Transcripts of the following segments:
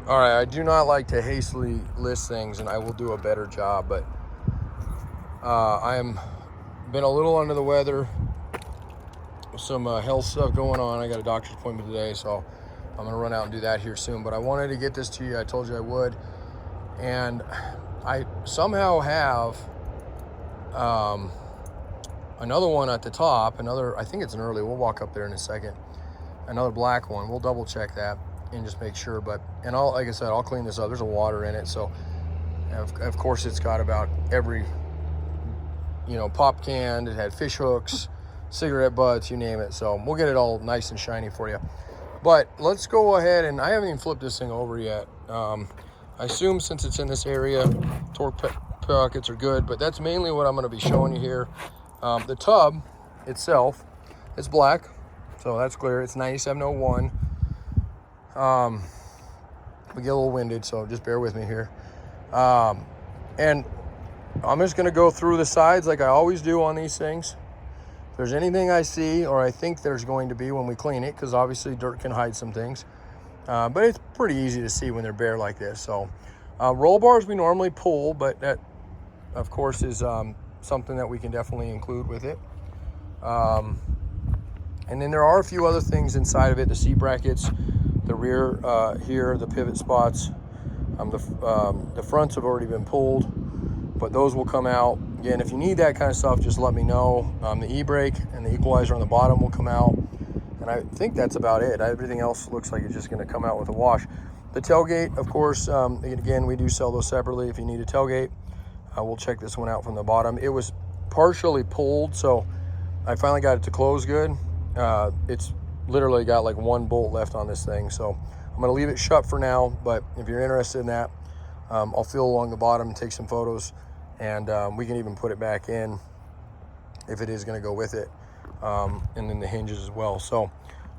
All right, I do not like to hastily list things, and I will do a better job, but I am been a little under the weather, some health stuff going on. I got a doctor's appointment today, so I'm gonna run out and do that here soon. But I wanted to get this to you. I told you I would, and I somehow have another one at the top. Another, I think it's an early. We'll walk up there in a second. Another black one. We'll double check that and just make sure. But and I'll, like I said, I'll clean this up. There's a water in it, so of course it's got about every, pop can. It had fish hooks, cigarette butts, you name it. So we'll get it all nice and shiny for you. But let's go ahead, and I haven't even flipped this thing over yet. I assume since it's in this area, torque pockets are good, but that's mainly what I'm going to be showing you here. The tub itself, it's black, so that's clear. It's 9701. We get a little winded, so just bear with me here. And I'm just going to go through the sides like I always do on these things. If there's anything I see or I think there's going to be when we clean it, because obviously dirt can hide some things, but it's pretty easy to see when they're bare like this. So roll bars we normally pull, but that of course is something that we can definitely include with it. And then there are a few other things inside of it: the seat brackets, the rear here, the pivot spots. The fronts have already been pulled, but those will come out. Again, if you need that kind of stuff, just let me know. The e-brake and the equalizer on the bottom will come out. And I think that's about it. Everything else looks like it's just going to come out with a wash. The tailgate, of course, again, we do sell those separately. If you need a tailgate, we'll check this one out from the bottom. It was partially pulled, so I finally got it to close good. It's literally got like one bolt left on this thing, so I'm going to leave it shut for now. But if you're interested in that, I'll feel along the bottom and take some photos, and we can even put it back in if it is going to go with it, and then the hinges as well. So,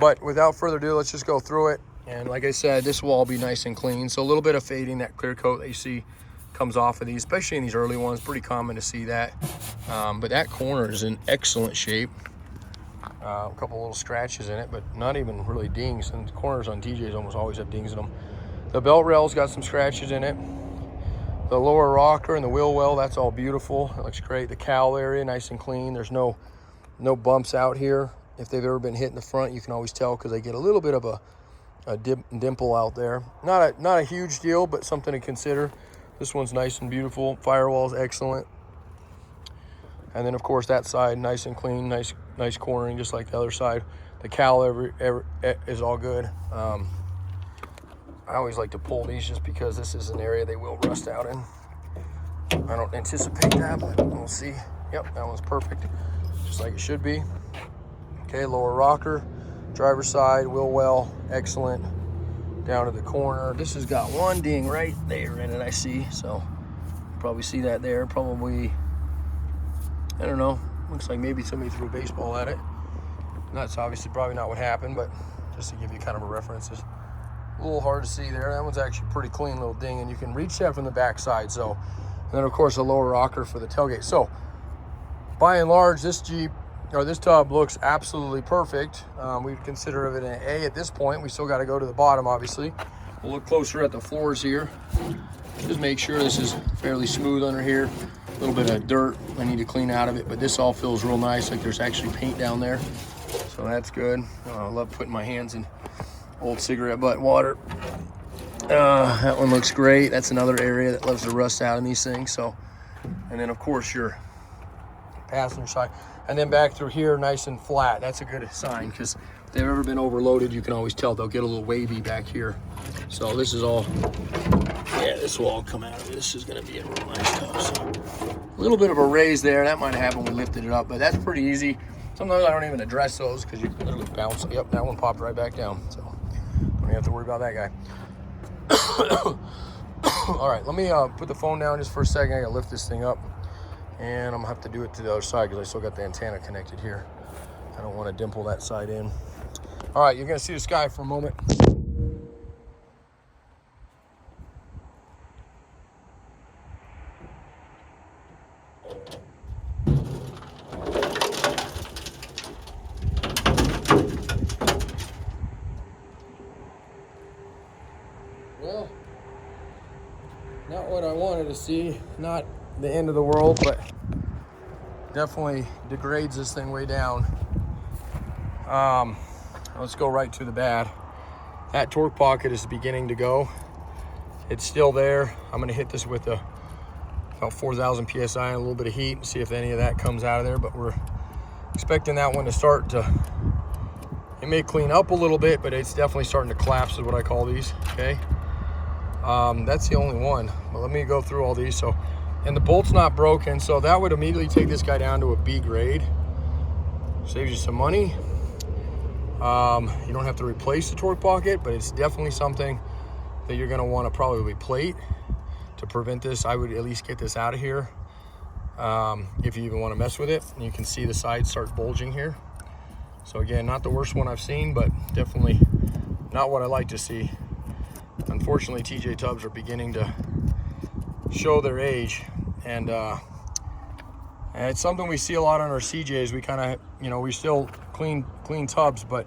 but without further ado, let's just go through it. And like I said, this will all be nice and clean. So a little bit of fading, that clear coat that you see comes off of these, especially in these early ones. Pretty common to see that. But that corner is in excellent shape. A couple little scratches in it, but not even really dings. And the corners on TJs almost always have dings in them. The belt rail's got some scratches in it. The lower rocker and the wheel well, that's all beautiful. It looks great. The cowl area, nice and clean. There's no bumps out here. If they've ever been hit in the front, you can always tell because they get a little bit of a dimple out there. Not a huge deal, but something to consider. This one's nice and beautiful. Firewall's excellent. And then of course that side, nice and clean, nice cornering, just like the other side. The cowl is all good. I always like to pull these just because this is an area they will rust out in. I don't anticipate that, but we'll see. Yep, that one's perfect, just like it should be. Okay, lower rocker, driver's side, wheel well, excellent. Down to the corner. This has got one ding right there in it, I see. So probably see that there. Probably, I don't know. Looks like maybe somebody threw a baseball at it. That's obviously probably not what happened, but just to give you kind of a reference. It's a little hard to see there. That one's actually pretty clean little ding, and you can reach that from the back side. So, and then of course a lower rocker for the tailgate. So by and large, this tub looks absolutely perfect. We'd consider it an A at this point. We still got to go to the bottom, obviously. We'll look closer at the floors here. Just make sure this is fairly smooth under here. A little bit of dirt I need to clean out of it, but this all feels real nice, like there's actually paint down there. So that's good. I love putting my hands in old cigarette butt water. That one looks great. That's another area that loves to rust out in these things. So, and then of course your passenger side. And then back through here, nice and flat. That's a good sign, because if they've ever been overloaded, you can always tell they'll get a little wavy back here. So this is all, yeah, this will all come out of it. This is going to be a real nice tub. So a little bit of a raise there. That might have happened when we lifted it up, but that's pretty easy. Sometimes I don't even address those because you can literally bounce. Yep, that one popped right back down. So don't even have to worry about that guy. All right, let me put the phone down just for a second. I got to lift this thing up. And I'm gonna have to do it to the other side because I still got the antenna connected here. I don't want to dimple that side in. All right, you're gonna see the sky for a moment. Well, not what I wanted to see. Not the end of the world, but definitely degrades this thing way down. Let's go right to the bad. That torque pocket is beginning to go. It's still there. I'm gonna hit this with about 4,000 PSI and a little bit of heat and see if any of that comes out of there, but we're expecting that one to start to, it may clean up a little bit, but it's definitely starting to collapse is what I call these, okay? That's the only one, but let me go through all these. So, and the bolt's not broken, so that would immediately take this guy down to a B grade. Saves you some money. You don't have to replace the torque pocket, but it's definitely something that you're gonna wanna probably plate to prevent this. I would at least get this out of here if you even wanna mess with it. And you can see the sides start bulging here. So again, not the worst one I've seen, but definitely not what I like to see. Unfortunately, TJ tubs are beginning to show their age, and it's something we see a lot on our CJs. We kind of, you know, we still clean tubs, but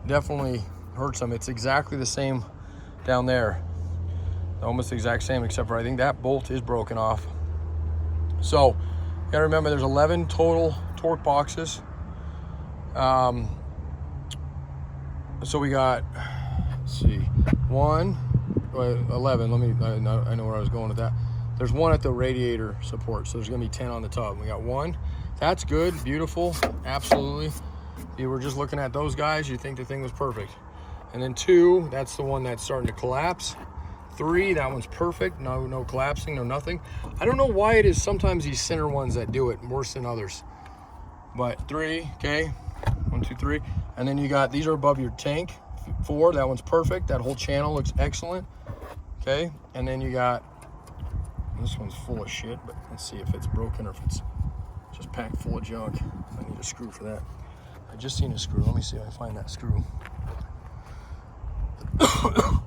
definitely hurts them. It's exactly the same down there, almost the exact same, except for I think that bolt is broken off. So you gotta remember there's 11 total torque boxes. So we got, let's see, 11. I know where I was going with that. There's one at the radiator support, so there's gonna be 10 on the tub. We got one. That's good, beautiful, absolutely. You were just looking at those guys, you think the thing was perfect. And then 2, that's the one that's starting to collapse. 3, that one's perfect, no collapsing, no nothing. I don't know why it is sometimes these center ones that do it worse than others. But 3, okay, 1, 2, 3. And then you got, these are above your tank. 4, that one's perfect. That whole channel looks excellent. Okay, and then you got, this one's full of shit, but let's see if it's broken or if it's just packed full of junk. I need a screw for that. I just seen a screw. Let me see if I find that screw. Of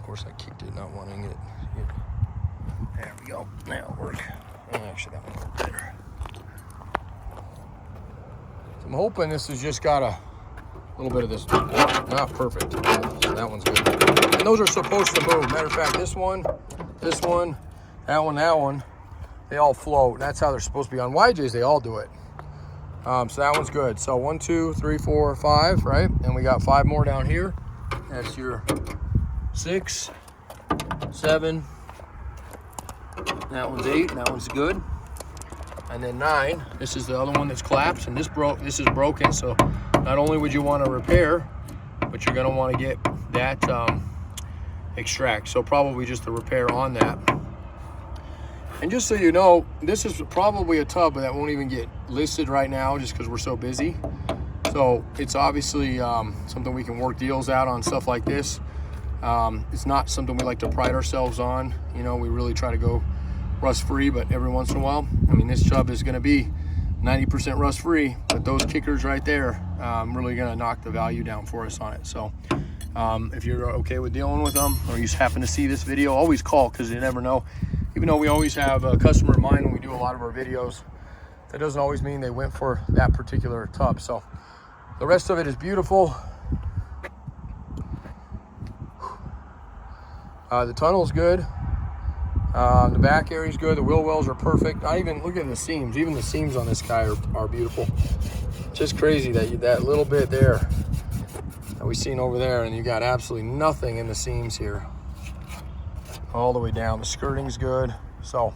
course, I kicked it, not wanting it. There we go. Now it'll work. Actually, that one worked better. So I'm hoping this has just got a little bit of this. Not perfect. So that one's good. And those are supposed to move. Matter of fact, this one, that one, they all float. That's how they're supposed to be. On YJs, they all do it. So that one's good. So 1, 2, 3, 4, 5, right? And we got 5 more down here. That's your 6, 7. That one's 8. That one's good. And then 9. This is the other one that's collapsed, and this is broken. So not only would you want to repair, but you're going to want to get that extract. So probably just a repair on that. And just so you know, this is probably a tub that won't even get listed right now just because we're so busy. So it's obviously something we can work deals out on, stuff like this. It's not something we like to pride ourselves on. You know, we really try to go rust-free, but every once in a while, I mean, this tub is going to be 90% rust-free, but those kickers right there really going to knock the value down for us on it. So if you're okay with dealing with them, or you just happen to see this video, always call, because you never know. Even though we always have a customer in mind when we do a lot of our videos, that doesn't always mean they went for that particular tub. So the rest of it is beautiful. The tunnel's good. The back area is good. The wheel wells are perfect. I even look at the seams. Even the seams on this guy are beautiful. Just crazy that that little bit there that we seen over there, and you got absolutely nothing in the seams here. All the way down. The skirting's good. So,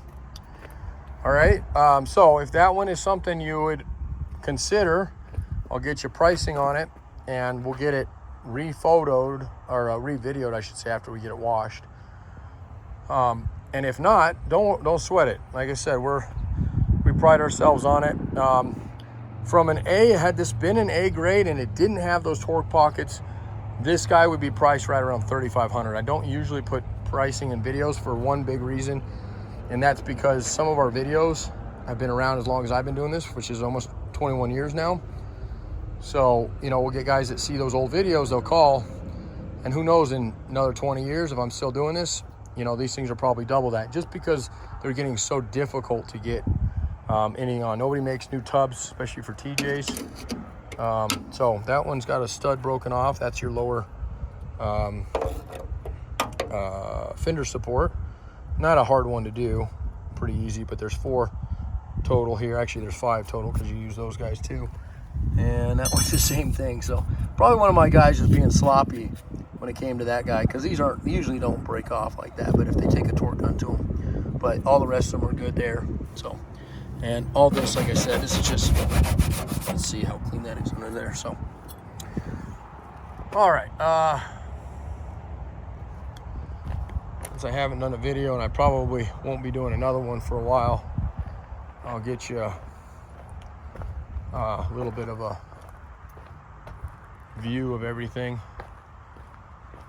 all right. So if that one is something you would consider, I'll get you pricing on it, and we'll get it re-photoed, or re-videoed, I should say, after we get it washed. And if not, don't sweat it. Like I said, we pride ourselves on it. From an A, had this been an A grade and it didn't have those torque pockets, this guy would be priced right around $3,500. I don't usually put pricing in videos for one big reason, and that's because some of our videos have been around as long as I've been doing this, which is almost 21 years now. So, you know, we'll get guys that see those old videos, they'll call, and who knows, in another 20 years, if I'm still doing this, you know, these things are probably double that, just because they're getting so difficult to get any on. Nobody makes new tubs, especially for TJs. So that one's got a stud broken off. That's your lower fender support. Not a hard one to do, pretty easy, but there's 4 total here. Actually, there's 5 total because you use those guys too. And that was the same thing. So probably one of my guys just being sloppy when it came to that guy, because these usually don't break off like that, but if they take a torque gun to them. But all the rest of them are good there. So, and all this, like I said, this is just, let's see how clean that is under there. So, all right. Since I haven't done a video, and I probably won't be doing another one for a while, I'll get you a little bit of a view of everything.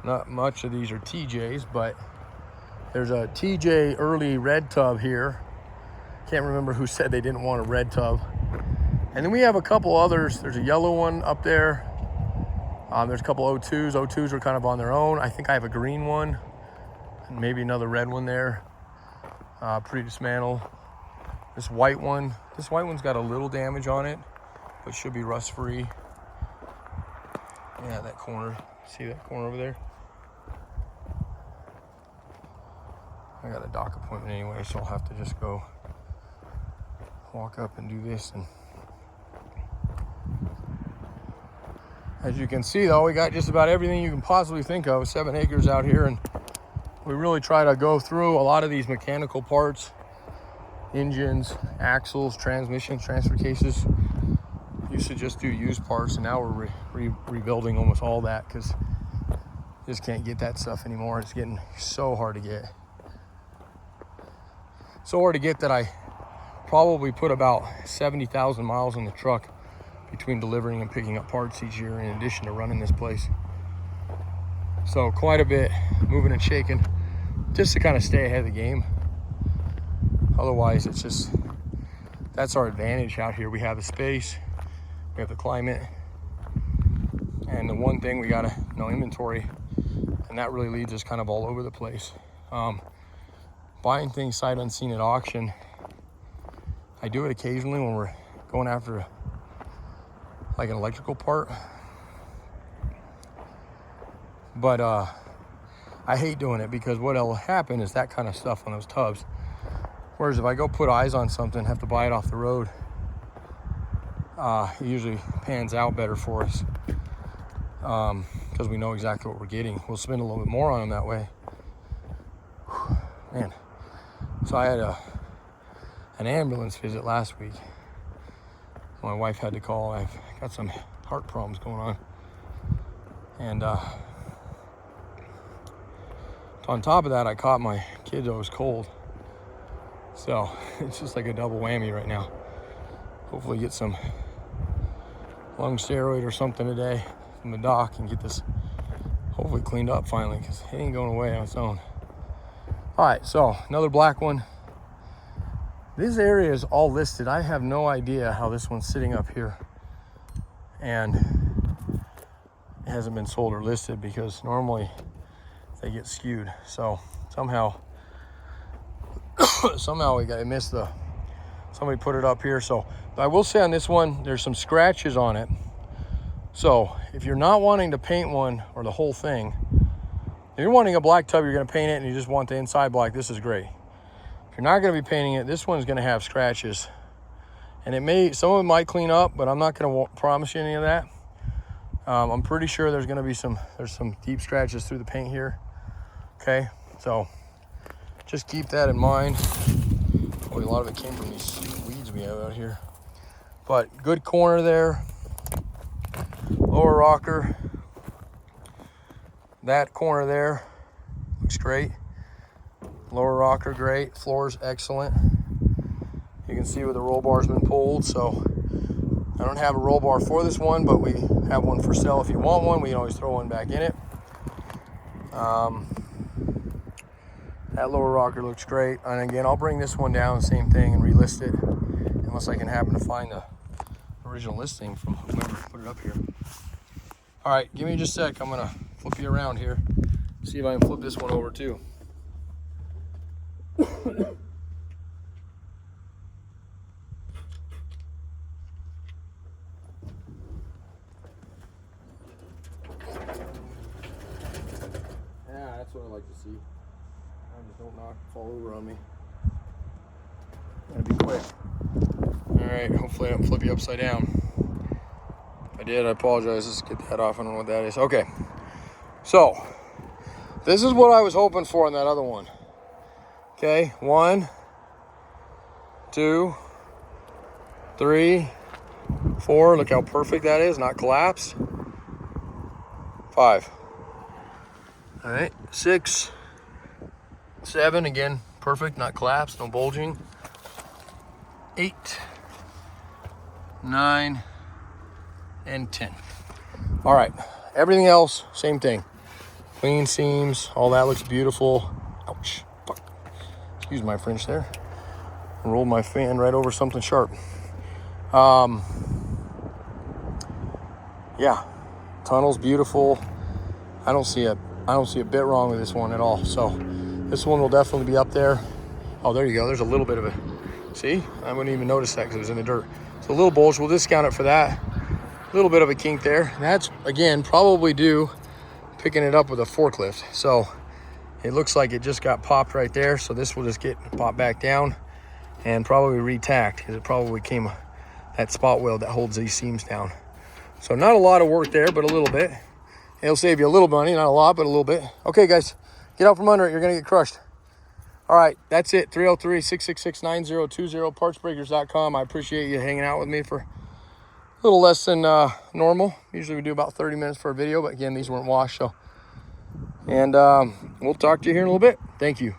Not much of these are TJs, but there's a TJ early red tub here. Can't remember who said they didn't want a red tub. And then we have a couple others. There's a yellow one up there. There's a couple O2s. O2s are kind of on their own. I think I have a green one, and maybe another red one there. Pretty dismantled. This white one's got a little damage on it, but should be rust free. Yeah, that corner. See that corner over there? I got a dock appointment anyway, so I'll have to just go walk up and do this. And as you can see, though, we got just about everything you can possibly think of. 7 acres out here, and we really try to go through a lot of these mechanical parts, engines, axles, transmissions, transfer cases. Used to just do used parts, and now we're rebuilding almost all that because just can't get that stuff anymore. It's getting so hard to get. So hard to get that I probably put about 70,000 miles on the truck between delivering and picking up parts each year, in addition to running this place. So quite a bit moving and shaking just to kind of stay ahead of the game. Otherwise, it's just, that's our advantage out here. We have the space, we have the climate, and the one thing we gotta know, inventory, and that really leads us kind of all over the place. Buying things sight unseen at auction, I do it occasionally when we're going after like an electrical part, but I hate doing it because what'll happen is that kind of stuff on those tubs. Whereas if I go put eyes on something, have to buy it off the road, it usually pans out better for us because we know exactly what we're getting. We'll spend a little bit more on them that way. Man, so I had an ambulance visit last week. My wife had to call. I've got some heart problems going on, and on top of that, I caught my kiddos cold. So it's just like a double whammy right now. Hopefully get some lung steroid or something today from the doc and get this hopefully cleaned up finally, because it ain't going away on its own. All right, so another black one. This area is all listed. I have no idea how this one's sitting up here and it hasn't been sold or listed, because normally they get skewed. So somehow we got missed somebody put it up here. So I will say on this one, there's some scratches on it. So if you're not wanting to paint one or the whole thing, if you're wanting a black tub, you're going to paint it and you just want the inside black, this is great. If you're not going to be painting it, this one's going to have scratches, and some of it might clean up, but I'm not going to promise you any of that. I'm pretty sure there's going to be some deep scratches through the paint here. Okay, so just keep that in mind. Boy, a lot of it came from these weeds we have out here. But good corner there. Lower rocker. That corner there looks great. Lower rocker, great. Floor's excellent. You can see where the roll bar's been pulled. So I don't have a roll bar for this one, but we have one for sale. If you want one, we can always throw one back in it. That lower rocker looks great. And again, I'll bring this one down, same thing, and relist it, unless I can happen to find the original listing from whoever put it up here. All right, give me just a sec. I'm gonna flip you around here. See if I can flip this one over too. like to see. I just don't fall over on me. Gotta be quick. All right, hopefully I don't flip you upside down. If I did, I apologize. Let's get that off. I don't know what that is. Okay, so this is what I was hoping for in that other one. Okay, 1, 2, 3, 4. Look how perfect that is, not collapsed. 5. All right, 6, 7, again, perfect, not collapsed, no bulging. 8, 9, and 10. All right, everything else, same thing. Clean seams, all that looks beautiful. Ouch, fuck. Excuse my French there. Rolled my fan right over something sharp. Yeah, tunnel's beautiful. I don't see a bit wrong with this one at all. So this one will definitely be up there. Oh, there you go. There's a little bit of a, see? I wouldn't even notice that because it was in the dirt. So a little bulge, we'll discount it for that. A little bit of a kink there. That's, again, probably due picking it up with a forklift. So it looks like it just got popped right there. So this will just get popped back down and probably re-tacked because it probably came that spot weld that holds these seams down. So not a lot of work there, but a little bit. It'll save you a little money, not a lot, but a little bit. Okay, guys, get out from under it. You're going to get crushed. All right, that's it. 303-666-9020, partsbreakers.com. I appreciate you hanging out with me for a little less than normal. Usually we do about 30 minutes for a video, but again, these weren't washed. So, and we'll talk to you here in a little bit. Thank you.